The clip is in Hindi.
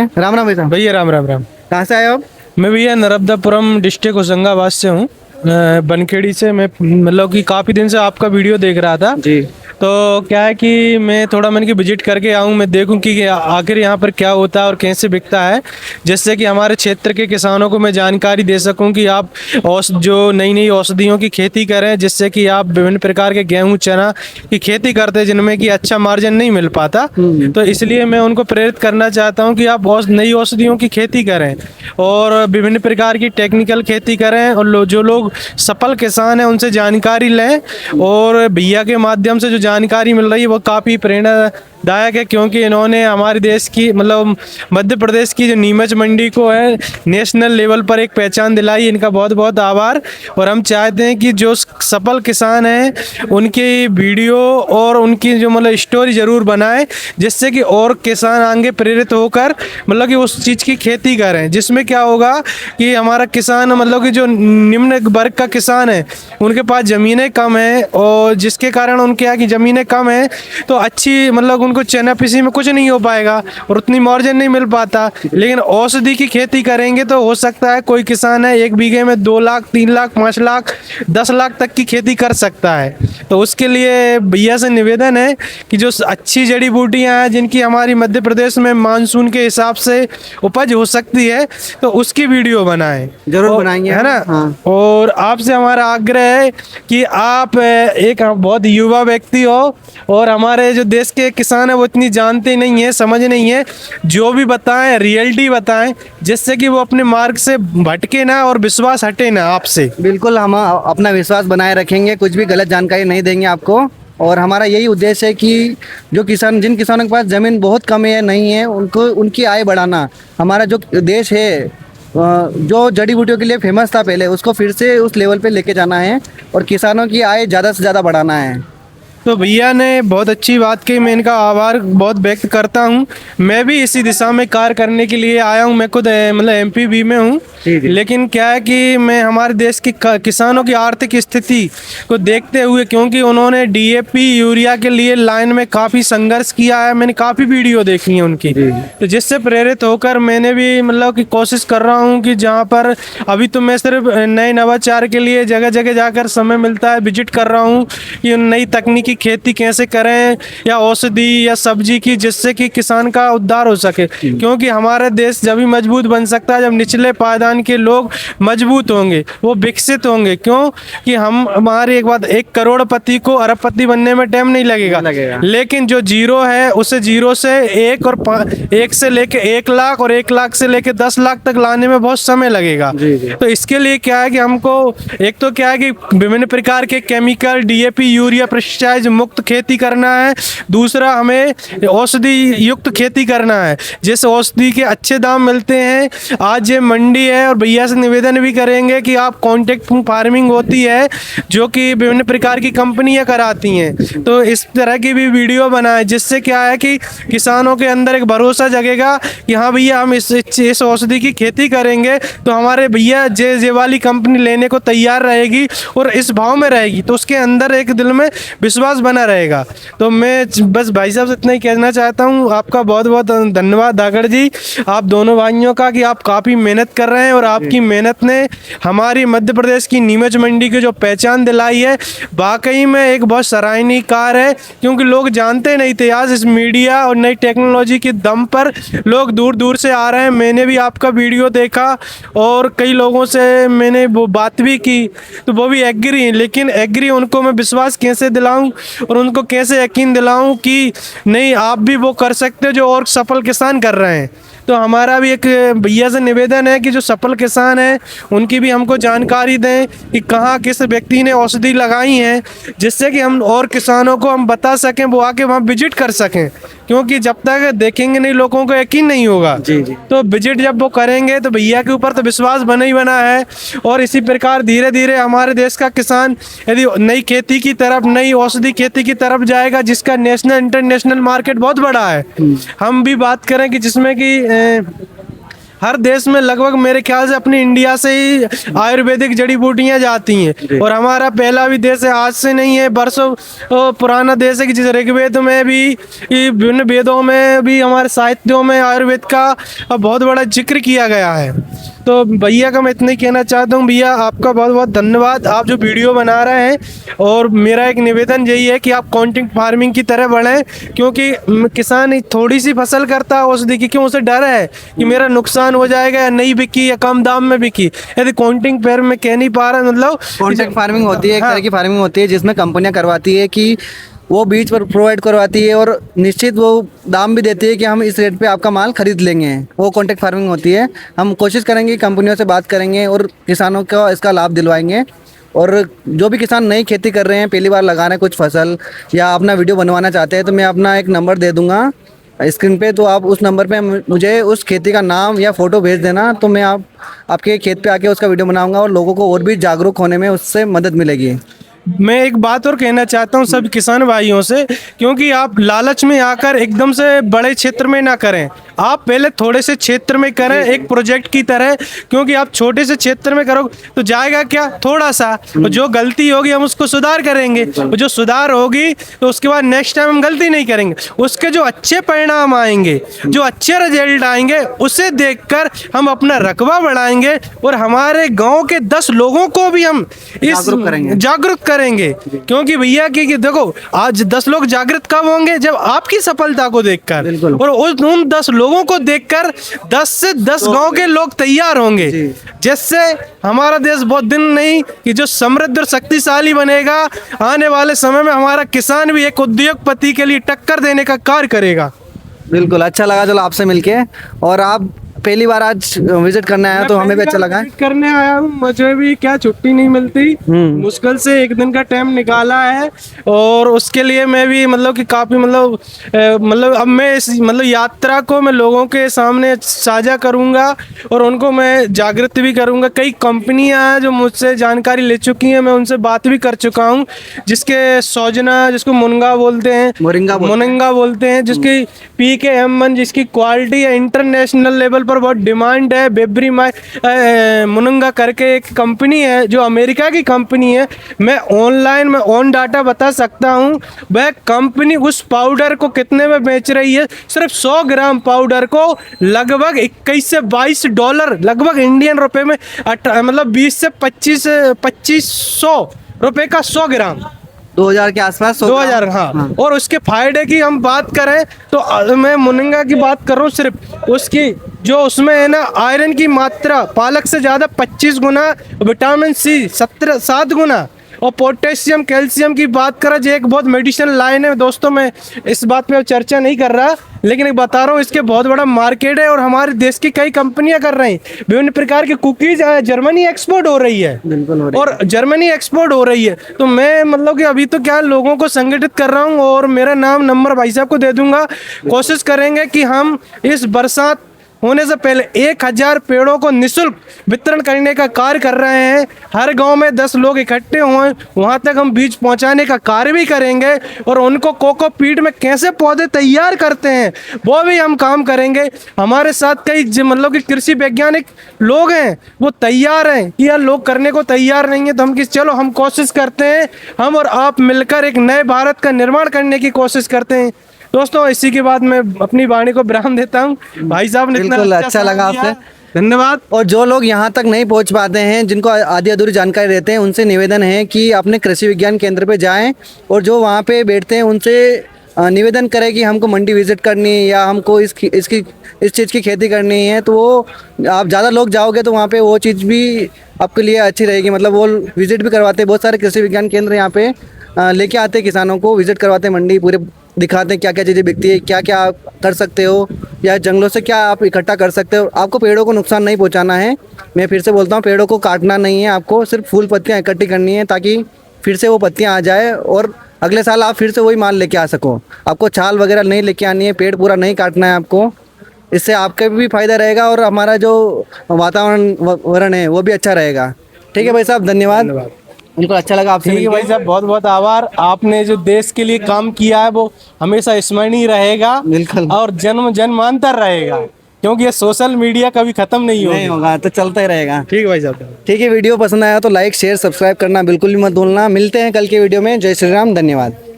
हैं। राम राम भैया। भैया राम राम राम। कहाँ से आए हो आप? मैं भैया नर्मदापुरम डिस्ट्रिक्ट होशंगाबाद से हूँ। बनखेड़ी से। मैं मतलब कि काफ़ी दिन से आपका वीडियो देख रहा था। जी। तो क्या है कि मैं थोड़ा मैंने कि विजिट करके आऊँ, मैं देखूँ कि आखिर यहाँ पर क्या होता है और कैसे बिकता है, जिससे कि हमारे क्षेत्र के किसानों को मैं जानकारी दे सकूँ कि आप जो नई नई औषधियों की खेती करें, जिससे कि आप विभिन्न प्रकार के गेहूँ चना की खेती करते हैं जिनमें कि अच्छा मार्जिन नहीं मिल पाता। तो इसलिए मैं उनको प्रेरित करना चाहता हूँ कि आप नई औषधियों की खेती करें और विभिन्न प्रकार की टेक्निकल खेती करें, और जो लोग सफल किसान हैं उनसे जानकारी लें। और भैया के माध्यम से जो जानकारी मिल रही है वो काफ़ी प्रेरणादायक है, क्योंकि इन्होंने हमारे देश की मतलब मध्य प्रदेश की जो नीमच मंडी को है नेशनल लेवल पर एक पहचान दिलाई। इनका बहुत बहुत आभार। और हम चाहते हैं कि जो सफल किसान हैं उनकी वीडियो और उनकी जो मतलब स्टोरी ज़रूर बनाएं, जिससे कि और किसान आगे प्रेरित होकर मतलब कि उस चीज़ की खेती करें, जिसमें क्या होगा कि हमारा किसान मतलब कि जो निम्न वर्ग का किसान है उनके पास ज़मीनें कम हैं, और जिसके कारण उनके यहाँ की ज़मीनें कम हैं तो अच्छी मतलब उनको चना पीसी में कुछ नहीं हो पाएगा और उतनी मार्जिन नहीं मिल पाता। लेकिन औषधि की खेती करेंगे तो हो सकता है कोई किसान है 1 बीघे में 2 लाख 3 लाख 5 लाख 10 लाख तक की खेती कर सकता है। तो उसके लिए भैया से निवेदन है कि जो अच्छी जड़ी बूटियाँ हैं जिनकी हमारी मध्य प्रदेश में मानसून के हिसाब से उपज हो सकती है तो उसकी वीडियो बनाएं। जरूर बनाएंगे, है ना। हाँ। और आपसे हमारा आग्रह है कि आप एक बहुत युवा व्यक्ति हो और हमारे जो देश के किसान है वो इतनी जानते नहीं है, समझ नहीं है। जो भी बताएं रियलिटी बताएं, जिससे कि वो अपने मार्ग से भटके ना और विश्वास हटे ना आपसे। बिल्कुल, हम अपना विश्वास बनाए रखेंगे, कुछ भी गलत जानकारी नहीं देंगे आपको। और हमारा यही उद्देश्य है कि जो किसान, जिन किसानों के पास ज़मीन बहुत कम है नहीं है, उनको उनकी आय बढ़ाना। हमारा जो देश है जो जड़ी बूटियों के लिए फेमस था पहले, उसको फिर से उस लेवल पे लेके जाना है और किसानों की आय ज़्यादा से ज़्यादा बढ़ाना है। तो भैया ने बहुत अच्छी बात कही, मैं इनका आभार बहुत व्यक्त करता हूँ। मैं भी इसी दिशा में कार्य करने के लिए आया हूँ। मैं खुद मतलब एमपी में हूँ, लेकिन क्या है कि मैं हमारे देश के किसानों की आर्थिक स्थिति को देखते हुए, क्योंकि उन्होंने डीएपी यूरिया के लिए लाइन में काफ़ी संघर्ष किया है, मैंने काफ़ी वीडियो देखी है उनकी। तो जिससे प्रेरित होकर मैंने भी मतलब कि कोशिश कर रहा हूँ कि जहाँ पर अभी तो मैं सिर्फ नए नवाचार के लिए जगह जगह जाकर समय मिलता है विजिट कर रहा हूँ कि नई तकनीकी खेती कैसे करें या औषधि या सब्जी की, जिससे कि किसान का उद्धार हो सके। क्योंकि हमारा देश जब भी मजबूत बन सकता है जब निचले पायदान के लोग मजबूत होंगे, वो विकसित होंगे। क्यों कि हमारी एक बात, 1 करोड़पति को अरबपति बनने में टाइम नहीं लगेगा, लेकिन जो जीरो है उसे जीरो से 1 से लेके 1 लाख और 1 लाख से लेके 10 लाख तक लाने में बहुत समय लगेगा। तो इसके लिए क्या है कि हमको एक तो क्या है कि विभिन्न प्रकार के केमिकल डीएपी यूरिया पेस्टिसाइड मुक्त खेती करना है। दूसरा, हमें औषधि युक्त खेती करना है, जिस औषधि के अच्छे दाम मिलते हैं। आज ये मंडी है और भैया से निवेदन भी करेंगे कि आप कॉन्ट्रैक्ट फार्मिंग होती है जो कि विभिन्न प्रकार की कंपनियां कराती हैं, तो इस तरह की भी वीडियो बनाएं, जिससे क्या है कि किसानों के अंदर एक भरोसा जगेगा कि हाँ भैया हम इस औषधि की खेती करेंगे तो हमारे भैया जे वाली कंपनी लेने को तैयार रहेगी और इस भाव में रहेगी, तो उसके अंदर एक दिल में विश्वास बना रहेगा। तो मैं बस भाई साहब से इतना ही कहना चाहता हूँ। आपका बहुत बहुत धन्यवाद दागड़ जी, आप दोनों भाइयों का, कि आप काफ़ी मेहनत कर रहे हैं और आपकी मेहनत ने हमारी मध्य प्रदेश की नीमच मंडी की जो पहचान दिलाई है वाकई में एक बहुत सराहनीय कार्य है, क्योंकि लोग जानते नहीं थे। आज इस मीडिया और नई टेक्नोलॉजी के दम पर लोग दूर दूर से आ रहे हैं। मैंने भी आपका वीडियो देखा और कई लोगों से मैंने वो बात भी की, तो वो भी एग्री, लेकिन एग्री उनको मैं विश्वास कैसे दिलाऊं और उनको कैसे यकीन दिलाऊं कि नहीं आप भी वो कर सकते हो जो और सफल किसान कर रहे हैं। तो हमारा भी एक भैया से निवेदन है कि जो सफल किसान हैं उनकी भी हमको जानकारी दें कि कहाँ किस व्यक्ति ने औषधि लगाई हैं, जिससे कि हम और किसानों को हम बता सकें, वो आके वहाँ विजिट कर सकें। क्योंकि जब तक देखेंगे नहीं लोगों को यकीन नहीं होगा। तो विजिट जब वो करेंगे तो भैया के ऊपर तो विश्वास बना ही बना है। और इसी प्रकार धीरे धीरे हमारे देश का किसान यदि नई खेती की तरफ, नई औषधि खेती की तरफ जाएगा, जिसका नेशनल इंटरनेशनल मार्केट बहुत बड़ा है। हम भी बात करें कि जिसमें कि हर देश में लगभग मेरे ख्याल से अपने इंडिया से ही आयुर्वेदिक जड़ी बूटियां जाती हैं, और हमारा पहला भी देश है, आज से नहीं है, बरसों पुराना देश है कि जिस ऋग्वेद में भी, विभिन्न वेदों में भी, हमारे साहित्यों में आयुर्वेद का बहुत बड़ा जिक्र किया गया है। तो भैया का मैं इतना ही कहना चाहता हूँ, भैया आपका बहुत बहुत धन्यवाद, आप जो वीडियो बना रहे हैं। और मेरा एक निवेदन यही है कि आप कंटिन्यू फार्मिंग की तरह बढ़ें, क्योंकि किसान थोड़ी सी फसल करता है उस देखिए क्यों, उसे डर है कि मेरा नुकसान हो जाएगा या नहीं बिकी या कम दाम में बिकी। यदि कंटिन्यू फार्मिंग में कह नहीं पा रहा, मतलब कॉन्ट्रैक्ट फार्मिंग होती है, एक तरह की फार्मिंग होती है जिसमें कंपनियां करवाती है कि वो बीज पर प्रोवाइड करवाती है और निश्चित वो दाम भी देती है कि हम इस रेट पे आपका माल खरीद लेंगे, वो कॉन्ट्रैक्ट फार्मिंग होती है। हम कोशिश करेंगे, कंपनियों से बात करेंगे और किसानों को इसका लाभ दिलवाएंगे। और जो भी किसान नई खेती कर रहे हैं, पहली बार लगा रहे हैं कुछ फसल या अपना वीडियो बनवाना चाहते हैं, तो मैं अपना एक नंबर दे दूंगा स्क्रीन पे, तो आप उस नंबर पे मुझे उस खेती का नाम या फ़ोटो भेज देना, तो मैं आपके खेत पे आके उसका वीडियो बनाऊंगा और लोगों को और भी जागरूक होने में उससे मदद मिलेगी। मैं एक बात और कहना चाहता हूँ सब किसान भाइयों से, क्योंकि आप लालच में आकर एकदम से बड़े क्षेत्र में ना करें, आप पहले थोड़े से क्षेत्र में करें एक प्रोजेक्ट की तरह, क्योंकि आप छोटे से क्षेत्र में करोगे तो जाएगा क्या, थोड़ा सा, जो गलती होगी हम उसको सुधार करेंगे, जो सुधार होगी तो उसके बाद नेक्स्ट टाइम हम गलती नहीं करेंगे, उसके जो अच्छे परिणाम आएंगे, जो अच्छे रिजल्ट आएंगे, उसे देखकर हम अपना रकबा बढ़ाएंगे और हमारे गाँव के 10 लोगों को भी हम इस जागरूक करेंगे। क्योंकि भैया कि देखो आज 10 लोग जागृत कब होंगे, जब आपकी सफलता को देखकर, और उन 10 लोगों को देखकर 10 से 10 गांव के लोग तैयार होंगे, जिससे हमारा देश बहुत दिन नहीं कि जो समृद्ध और शक्तिशाली बनेगा। आने वाले समय में हमारा किसान भी एक उद्योगपति के लिए टक्कर देने का कार्य करेगा। बिल्कुल, अच्छा लगा चलो आपसे मिलके, और आप पहली बार आज विजिट करने आया तो हमें भी अच्छा लगा। करने आया हूँ, मुझे भी क्या छुट्टी नहीं मिलती, मुश्किल से एक दिन का टाइम निकाला है, और उसके लिए मैं भी मतलब कि काफ़ी मतलब अब मैं इस मतलब यात्रा को मैं लोगों के सामने साझा करूँगा और उनको मैं जागृत भी करूँगा। कई कंपनियाँ हैं जो मुझसे जानकारी ले चुकी हैं, मैं उनसे बात भी कर चुका हूँ, जिसके सौजना, जिसको मुनगा बोलते हैं, मोरिंगा बोलते हैं, जिसकी PKM1 जिसकी क्वालिटी है इंटरनेशनल लेवल पर बहुत डिमांड है। बेबरी मुनंगा करके एक कंपनी है जो अमेरिका की कंपनी है, मैं ऑनलाइन में ऑन डाटा बता सकता हूँ, वह कंपनी उस पाउडर को कितने में बेच रही है। सिर्फ 100 ग्राम पाउडर को लगभग 21 से $22 लगभग इंडियन रुपए में मतलब 20 से 2500 रुपए का 100 ग्राम, 2000 के आसपास, 2000 हाँ। और उसके फायदे की हम बात करें तो मैं मुनंगा की बात कर रहा हूँ, सिर्फ उसकी जो उसमें है ना आयरन की मात्रा पालक से ज़्यादा 25 गुना, विटामिन C 7 गुना, और पोटेशियम कैल्शियम की बात करें जो एक बहुत मेडिसिनल लाइन है। दोस्तों मैं इस बात पे चर्चा नहीं कर रहा, लेकिन एक बता रहा हूँ इसके बहुत बड़ा मार्केट है और हमारे देश की कई कंपनियां कर रही हैं। विभिन्न प्रकार की कुकीज जर्मनी एक्सपोर्ट हो रही है, और जर्मनी एक्सपोर्ट हो रही है। तो मैं मतलब कि अभी तो क्या लोगों को संगठित कर रहा हूँ, और मेरा नाम नंबर भाई साहब को दे दूंगा। कोशिश करेंगे कि हम इस बरसात होने से पहले 1000 पेड़ों को निःशुल्क वितरण करने का कार्य कर रहे हैं। हर गांव में 10 लोग इकट्ठे हुए, वहां तक हम बीज पहुंचाने का कार्य भी करेंगे, और उनको कोकोपीट में कैसे पौधे तैयार करते हैं वो भी हम काम करेंगे। हमारे साथ कई मतलब कि कृषि वैज्ञानिक लोग हैं, वो तैयार हैं कि यार लोग करने को तैयार नहीं है, तो हम चलो हम कोशिश करते हैं, हम और आप मिलकर एक नए भारत का निर्माण करने की कोशिश करते हैं। दोस्तों इसी के बाद मैं अपनी वाणी को विराम देता हूँ। भाई साहब ने इतना अच्छा लगा आपसे, धन्यवाद। और जो लोग यहाँ तक नहीं पहुँच पाते हैं, जिनको आधी अधूरी जानकारी रहते हैं, उनसे निवेदन है कि अपने कृषि विज्ञान केंद्र पे जाएं, और जो वहाँ पे बैठते हैं उनसे निवेदन करें कि हमको मंडी विजिट करनी है या हमको इस चीज़ की खेती करनी है, तो वो आप ज़्यादा लोग जाओगे तो वहाँ पे वो चीज़ भी आपके लिए अच्छी रहेगी। मतलब वो विजिट भी करवाते हैं, बहुत सारे कृषि विज्ञान केंद्र यहाँ पे लेके आते हैं, किसानों को विजिट करवाते हैं, मंडी पूरे दिखाते हैं क्या क्या चीज़ें बिकती है, क्या क्या आप कर सकते हो, या जंगलों से क्या आप इकट्ठा कर सकते हो। आपको पेड़ों को नुकसान नहीं पहुंचाना है, मैं फिर से बोलता हूँ, पेड़ों को काटना नहीं है, आपको सिर्फ फूल पत्तियाँ इकट्ठी करनी है, ताकि फिर से वो पत्तियाँ आ जाए और अगले साल आप फिर से वही माल लेके आ सको। आपको छाल वगैरह नहीं लेके आनी है, पेड़ पूरा नहीं काटना है आपको, इससे आपका भी फायदा रहेगा और हमारा जो वातावरण है वो भी अच्छा रहेगा। ठीक है भाई साहब, धन्यवाद, बिल्कुल अच्छा लगा आपसे। ठीक है भाई साहब, बहुत बहुत आभार। आपने जो देश के लिए काम किया है वो हमेशा स्मरणीय रहेगा, बिल्कुल, और जन्मांतर रहेगा। क्योंकि ये सोशल मीडिया कभी खत्म नहीं नहीं होगा। होगा तो चलता ही रहेगा। ठीक है भाई साहब। ठीक है, वीडियो पसंद आया तो लाइक शेयर सब्सक्राइब करना बिल्कुल भी मत भूलना। मिलते हैं कल के वीडियो में। जय श्री राम, धन्यवाद।